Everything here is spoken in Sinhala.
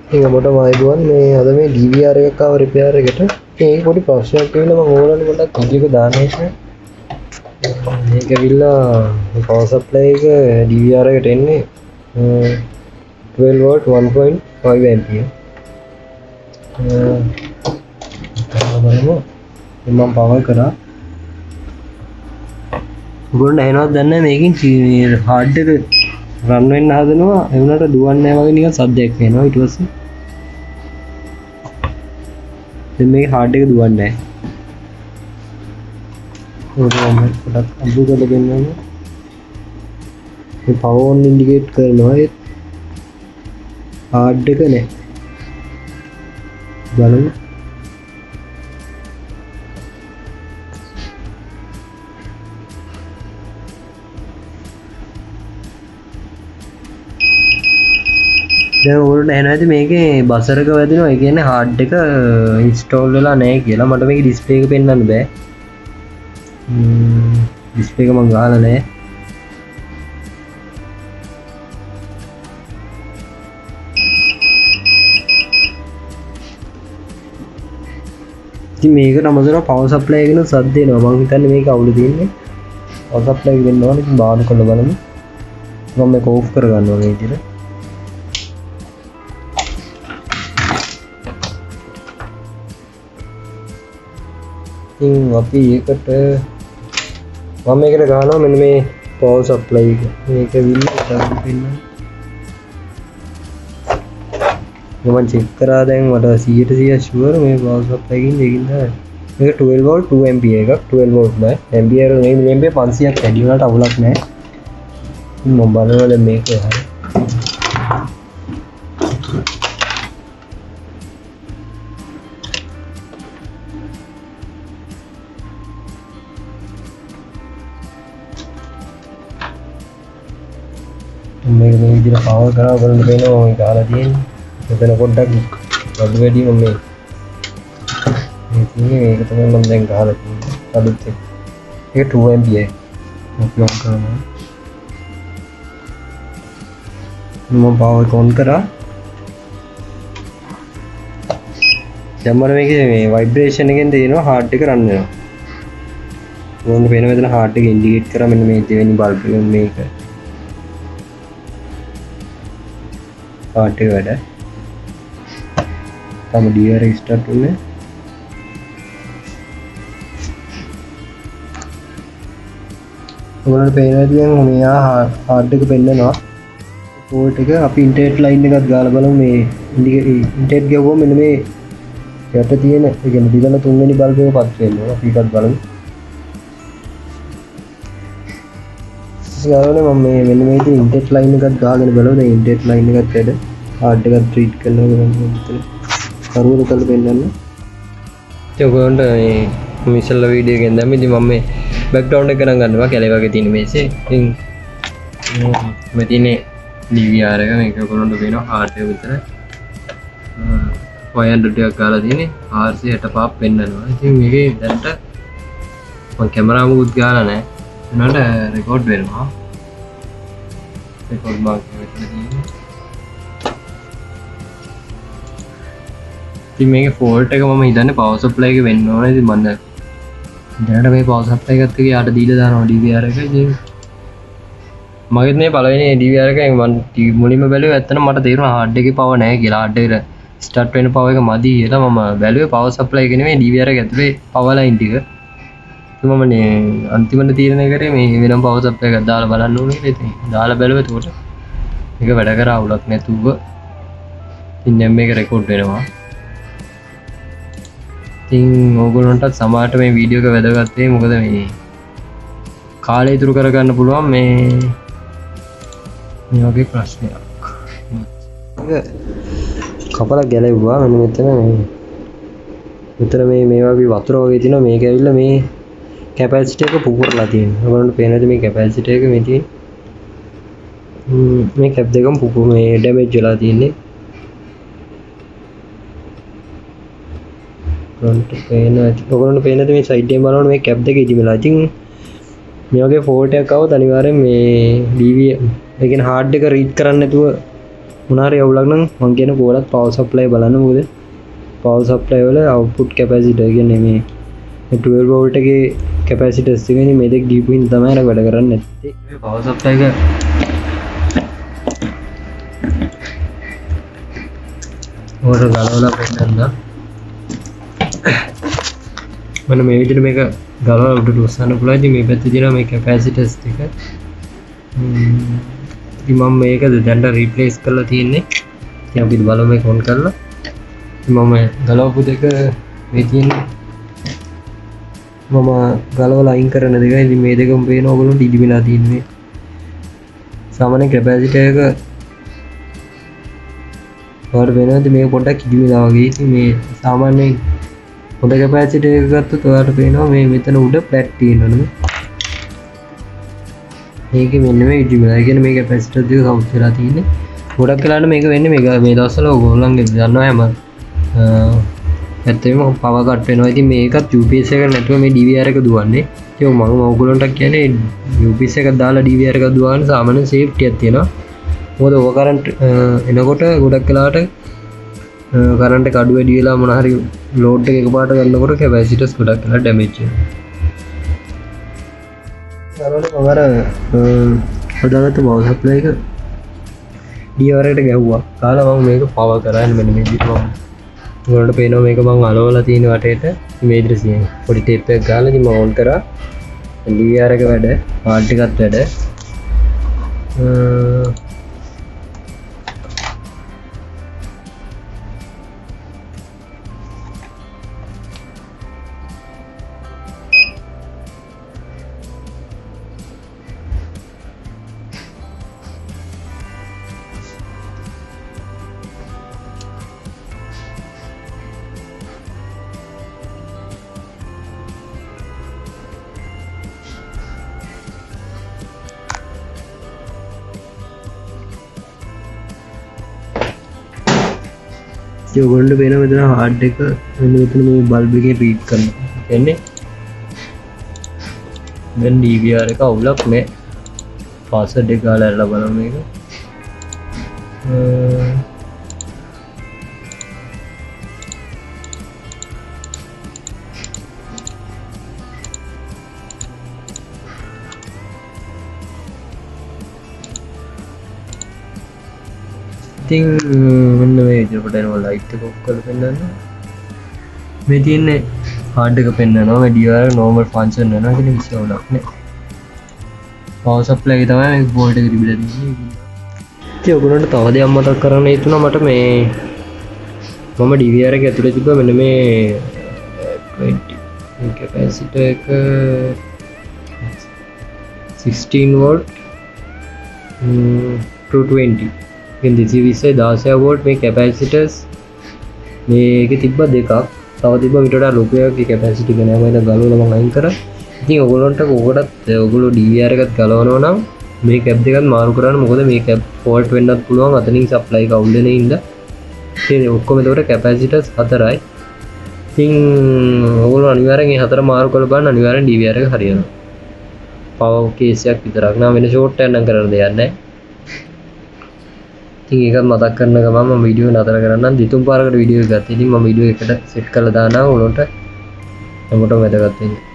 ඉතින් ඔබට මයිබුවන් මේ අද මේ DVR එකක් ආව රිපෙයාර් එකට. ඉතින් ඒක පොඩි ප්‍රශ්නයක් කියලා මම ඕගොල්ලන්ට පොඩ්ඩක් විඩියෝ එක දාන්න හිතුවා. මේක ඇවිල්ලා පවර් සප්ලයි එක DVR එකට එන්නේ 12 volt 1.5 ampere. බලමු. මම පවර් කරා. ඔයගොල්ලෝ ඇහෙනවද දන්නේ නැහැ මේකෙන් හાર્ඩ් එක රන් වෙන්න හදනවා ඒ වුණාට දුවන්නේ නැහැ වගේ නිකන් සද්දයක් එනවා ඊට පස්සේ දැන් මේක හાર્ඩ් එක දුවන්නේ නැහැ ඕක මම පොඩක් අඳු කරලා දෙන්නම් මේ පවර් ඔන් ඉන්ඩිකේට් කරනවා ඒ හાર્ඩ් එක නැහැ බලමු දැන් ඔයාලට ඇහෙනවද මේකේ බසර් එක වැදිනවා ඒ කියන්නේ හાર્ඩ් එක ඉන්ස්ටෝල් වෙලා නැහැ කියලා මට මේකේ ඩිස්ප්ලේ එක පෙන්වන්න බෑ ඩිස්ප්ලේ එක මම ගහලා නැහැ ඉතින් මේකට අමතරව පවර් සප්ලයි එකකින් සද්ද එනවා මම හිතන්නේ මේක අවුල තියෙන්නේ පවර් සප්ලයි එක වෙන්න ඕනේ ඉතින් බාන කරලා බලමු මම මේක ඕෆ් කරගන්නවා මේ විදිහට ඉතින් අපි ඒකට මම මේකට ගහනවා මෙන්න මේ පවර් සප්ලයි එක මේක විල්ලා පෙන්නන්න මම චෙක් කරා දැන් මට 100% ෂුවර් මේ පවර් සප්ලයි එකකින් දෙකින් තමයි මේක 12 volt 2 ampere එකක් 12 volt නෑ ampere නෙමෙයි ampere 500ක් වැඩි වුණාට අවුලක් නෑ මම බලනවා දැන් මේක හරි මේක මේ විදිහට පවර් කරා බලන්න පේනවා මම ගහලා තියෙන්නේ. එතන පොඩ්ඩක් අඩු වැඩි මම මේ මේක තමයි මම දැන් ගහලා තියෙන්නේ. අලුත් එක. ඒක 2 ampere. අපි ඔන් කරනවා. මම පවර් ඔන් කරා. දැන් මම මේකේ මේ ভাইබ්‍රේෂන් එකෙන් දෙනවා හાર્ඩ් එක රන් වෙනවා. මොන වෙන මෙතන හાર્ඩ් එක ඉන්ඩිකේට් කරා මෙන්න මේ දෙවෙනි බල්බ් එක මේක. පාටේ වැඩ තම DVR එක ස්ටාර්ට් වෙන්නේ ඔයාලට පේනවා දැන් මෙයා හાર્ඩ් එක පෙන්නනවා පෝට් එක අපි ඉන්ටර්නෙට් ලයින් එකත් ගාලා බලමු මේ ඉන්ටර්නෙට් ගියවම මෙන්න මේ යට තියෙන ඒ කියන්නේ දිගන තුන්වෙනි බල්බ් එක පත් වෙනවා අපි එකත් බලමු ගාවනේ මම මේ මෙන්න මේ ඉතින් ඉන්ටර්නෙට් ලයින් එකත් ගහගෙන බලමු දැන් ඉන්ටර්නෙට් ලයින් එකත් වැඩ හાર્ඩ් එකත් ට්‍රීට් කරනවා මම මෙතන කරුවල කරලා පෙන්නන්න ඉතින් ඔයගොල්ලන්ට මේ ඉස්සෙල්ලා වීඩියෝ එකෙන් දැම්මේ ඉතින් මම මේ බෑග්ග්‍රවුන්ඩ් එක ගණන් ගන්නවා කැලේ වගේ තියෙන මේසේ ඉතින් මේ තියෙන්නේ DVR එක මේක ඔයගොල්ලන්ට පේනවා හાર્ඩ් එක විතර 500 එකක් ගාලා තියෙන්නේ RC65 පෙන්නනවා ඉතින් මේකේ දැන්ට මම කැමරා මුකුත් ගාලා නැහැ උනාට රෙකෝඩ් වෙනවා රෙකෝඩ් මාක් එකකට තියෙන්නේ ඉතින් මේකේ ෆෝල්ට් එක මම හිතන්නේ පවර් සප්ලයි එක වෙන්න ඕනේ ඉතින් මම දැනට මේ පවර් සප්ලයි එකත් එක්ක යාට දීලා දානවා DVR එක ඉතින් මගෙත් මේ පළවෙනි DVR එක මම මුලින්ම බැලුවේ ඇත්තටම මට තේරුණා හાર્ඩ් එකේ පවර් නැහැ කියලා හાર્ඩ් එකට ස්ටාර්ට් වෙන පවර් එක මදි කියලා මම බැලුවේ පවර් සප්ලයි එක නෙමෙයි DVR එක ඇතුලේ පවර් ලයින් ටික මම අන්තිමට තීරණය කරේ මේ වෙනම පවර් සප්ලයි එකක් දාලා බලන්න ඕනේ කියලා ඉතින් දාලා බැලුවා එතකොට මේක වැඩ කරා අවුලක් නැතුව ඉතින් දැන් මේක රෙකෝඩ් වෙනවා ඉතින් ඕගොල්ලන්ටත් සමහරට මේ වීඩියෝ එක වැදගත් වෙයි මොකද මේ කාලය ඉතුරු කරගන්න පුළුවන් මේ වගේ ප්‍රශ්නයක් කපලා ගැලෙව්වා මෙන්න මෙතන මේ වගේ වතුර වගේ තියෙනවා මේක ඇවිල්ලා මේ කැපැසිටි එක පුපුරලා තියෙනවා. ඔයගොල්ලන්ට පේනවද මේ කැපැසිටි එක මේ තියෙන්නේ? මේ කැප් දෙකම මේ ඩැමේජ් වෙලා තියෙන්නේ. ඔයගොල්ලන්ට පේනවද මේ සයිඩ් එකෙන් බලනකොට මේ කැප් දෙක ඉදිමලා. ඉතින් මේ වගේ ෆෝල්ට් එකක් આવුත් අනිවාර්යෙන් මේ DVR ඒ කියන්නේ හાર્ඩ් එක රීඩ් කරන්න නැතුව මොනාරි අවුලක් නම් මං කියන කොහොලත් පවර් සප්ලයි බලන්න මොකද පවර් සප්ලයි වල අවුට්පුට් කැපැසිටර් කියන්නේ මේ 12 වෝල්ට් එකේ කැපැසිටර්ස් එකනේ මේ දෙක දීපු හින්දා තමයි අර වැඩ කරන්නේ නැත්තේ මේ පවර් සප්ලයි එක ඕක ගලවලා පෙන්නන්න මම මේ විදිහට මේක ගලවලා උඩට උස්සන්න පුළුවන් ඉතින් මේ පැත්තේ තියෙනවා මේ කැපැසිටර්ස් ටික ඉතින් මම මේක දැන්ට රීප්ලේස් කරලා තියෙන්නේ ඉතින් අපි බලමු මේක ඔන් කරලා ඉතින් මම ගලවපු දෙක මේ තියෙන්නේ මම ගලවලා අයින් කරන දෙකයි ඉතින් මේ දෙකම පේන ඕගොල්ලෝ ඩිලි වෙලා තියෙන්නේ සාමාන්‍ය කැපැසිටර් එක ඔයාලට වෙනවා ඉතින් මේක පොඩ්ඩක් ඉදි වෙලා වගේ ඉතින් මේ සාමාන්‍ය හොඳ කැපැසිටර් එක ගත්තොත් ඔයාලට පේනවා මේ මෙතන උඩ ප්ලැට් තියෙනවනේ මේකේ මෙන්න මේ ඉදි වෙලා කියන්නේ මේ කැපැසිටර් දෙක කවුන්ට් වෙලා තියෙන්නේ ගොඩක් වෙලාවට මේක වෙන්නේ මේ දවස්වල ඕගොල්ලන්ගේ දන්නවා හැම ඇත්තටම පවර් කට් වෙනවා ඉතින් මේකත් UPS එක නැතුව මේ DVR එක දුවන්නේ ඉතින් මම ඕගොල්ලන්ට කියන්නේ UPS එක දාලා DVR එක දුවන්න සාමාන්‍ය සේෆ්ටි එකක් තියෙනවා මොකද ඕක කරන්ට් එනකොට ගොඩක් වෙලාවට කරන්ට් එක අඩු වැඩි වෙලා මොන හරි ලෝඩ් එක එකපාරට ගන්නකොට කැපැසිටර්ස් ගොඩක් වෙලා ඩැමේජ් වෙනවා අර හදාගත්ත පවර් සප්ලයි එක DVR එකට ගැහුවා කාලා මම මේක පවර් කරා මෙන්න මේ විදිහට මම ඔයාලට පේනවා මේක මම අලවලා තියෙන වටේට මේ දෘශ්‍යයෙන් පොඩි ටේප් එකක් ගාලා ඉතින් මම ඔන් කරා DVR එක වැඩ පාර්ට් එකත් වැඩ ඔයගොල්ලන්ට වෙන මෙතන හાર્ඩ් එක මෙතන මේ බල්බ් එකේ රීඩ් කරනවා. කියන්නේ දැන් DVR එක අවුලක් නෑ. පාස්වර්ඩ් එක ගාලා අරලා බලමු මේක. ඉතින් මෙන්න මේ විදිහට එනවා ලයිට් එක ඔෆ් කරලා පෙන්නන්න. මේ තියෙන්නේ හાર્ඩ් එක පෙන්නනවා මේ DVR normal function වෙනවා කියන විශ්වාසයක් නෑ. power supply එක තමයි මේ බෝඩ් එක තිබිලා තියෙන්නේ. ඉතින් ඔයගොල්ලන්ට තව දෙයක් මතක් කරන්න හිතුණා මට මේ මම DVR එක ඇතුලේ තිබ්බ මෙන්න මේ 20 කැපැසිටර් එක 16 වෝල්ට් 220 ඉතින් 220 වෝල්ට් මේ කැපැසිටර්ස් මේකේ තිබ්බ දෙකක් තව තිබ්බ මීට වඩා ලොකු එකක් කැපැසිටි එක නෑ මම ගලවලා මම අයින් කරා ඉතින් ඔයගොල්ලන්ට ඕකටත් ඔයගොල්ලෝ DVR එකත් ගලවනවා නම් මේ කැප් දෙකත් මාරු කරන්න මොකද මේ කැප් ෆෝල්ට් වෙන්නත් පුළුවන් අතනින් සප්ලයි එක අවුල් වෙන ඉඳලා ඉතින් ඔක්කොම එතකොට කැපැසිටර්ස් හතරයි ඉතින් ඔයගොල්ලෝ අනිවාර්යෙන් මේ හතර මාරු කරලා බලන්න අනිවාර්යෙන් DVR එක හරියනවා පවර් කේස් එකක් විතරක් නා වෙන ෂෝට් එකක් නම් කරන්න දෙයක් නෑ ඉතින් ඒකත් මතක් කරන ගමන් මම වීඩියෝ නතර කරන්නම් දෙතුන් පාරකට වීඩියෝ එක ගත්තා. ඉතින් මම වීඩියෝ එකට සෙට් කරලා දානවා උනොට හැමෝටම වැදගත් වෙන්නේ.